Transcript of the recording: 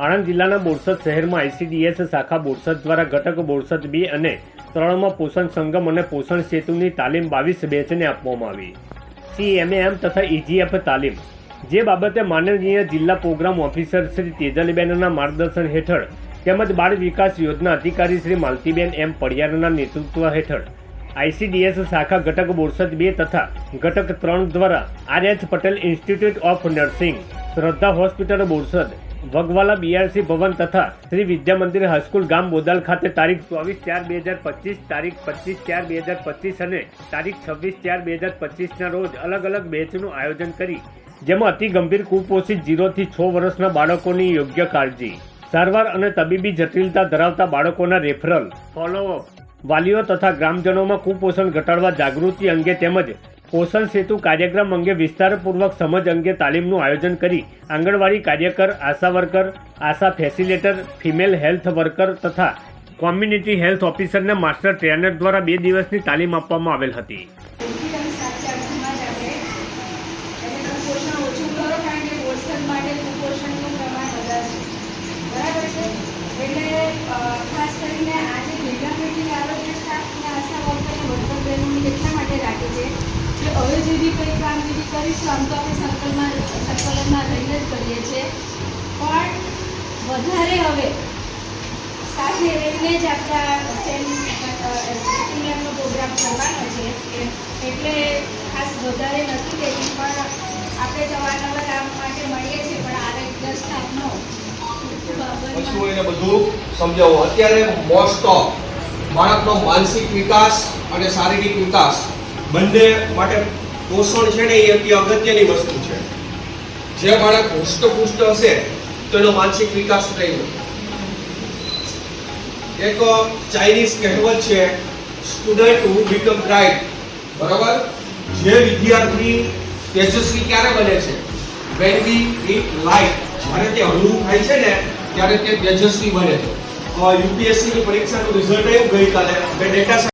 આણંદ જિલ્લાના બોરસદ શહેરમાં આઈસીડીએસ શાખા બોરસદ દ્વારા ઘટક બોરસદ 2 અને 3માં પોષણ સંગમ અને પોષણ સેતુની તાલીમ 22 બેચને આપવામાં આવી. CMAM તથા EGF તાલીમ, જે બાબતે માનનીય જિલ્લા પ્રોગ્રામ ઓફિસર શ્રી તેજલબેનના માર્ગદર્શન હેઠળ તેમજ બાળ વિકાસ યોજના અધિકારી શ્રી માલતીબેન M પડિયારના નેતૃત્વ હેઠળ આઈસીડીએસ શાખા ઘટક બોરસદ 2 તથા ઘટક 3 દ્વારા RH Patel institute of nursing, શ્રદ્ધા હોસ્પિટલ બોરસદ, વગવાલા BRC ભવન તથા શ્રી વિદ્યા મંદિર હાઈસ્કૂલ ગામ બોદાલ ખાતે તારીખ 24/4/2025, તારીખ 25/4/2025 અને તારીખ 26/4/2025ના રોજ અલગ અલગ બેચનું આયોજન કરી, જેમાં અતિ ગંભીર કુપોષિત 0 થી 6 વર્ષના બાળકોની યોગ્ય કાળજી, સારવાર અને તબીબી જટિલતા ધરાવતા બાળકોના રેફરલ, ફોલોઅપ, વાલીઓ તથા ગ્રામજનોમાં કુપોષણ ઘટાડવા જાગૃતિ અંગે તેમજ પોષણ સેતુ કાર્યક્રમ અંગે વિસ્તારપૂર્વક સમજ અંગે તાલીમનું આયોજન કરી આંગણવાડી કાર્યકર, આશા વર્કર, આશા ફેસિલિટેટર, ફિમેલ હેલ્થ વર્કર તથા કોમ્યુનિટી હેલ્થ ઓફિસરના માસ્ટર ટ્રેનર દ્વારા 2 દિવસની તાલીમ આપવામાં આવેલ હતી. ખાસ કરીને આજે ભેગા ભેગી આરોગ્ય સ્ટાફને આશા વર્કરને વર્કર બહેનોની એટલા માટે રાખે છે કે હવે જે બી કંઈ કામગીરી કરીશું આમ તો આપણે સંકલનમાં રહીને જ કરીએ છીએ, પણ વધારે હવે સાથે રહીને જ આપણા સીએમનો પ્રોગ્રામ કરવાનો છે, એટલે ખાસ વધારે નથી લેતી, પણ આપણે તો અવારનવાર કામ માટે મળીએ છીએ, પણ આરોગ્ય સ્ટાફનો પછી એને બધું સમજાવો. અત્યારે મોસ્ટ ઓફ બાળકનો માનસિક વિકાસ અને શારીરિક વિકાસ બંને માટે પોષણ છે ને એ અતિ અગત્યની વસ્તુ છે. જે બાળક હૃષ્ટપુષ્ટ હશે તો એનો માનસિક વિકાસ થયો. એક ચાઇનીઝ કહેવત છે, સ્ટુડન્ટ હુ બીકમ બ્રાઇટ. બરાબર? જે વિદ્યાર્થી તેજસ્વી ક્યારે બને છે? when we eat light. જ્યારે તે હળવું ખાય છે ને ત્યારે તે તેજસ્વી બને છે. UPSC ની પરીક્ષાનું રિઝલ્ટ આવ્યું ગઈકાલે. મેં ડેટા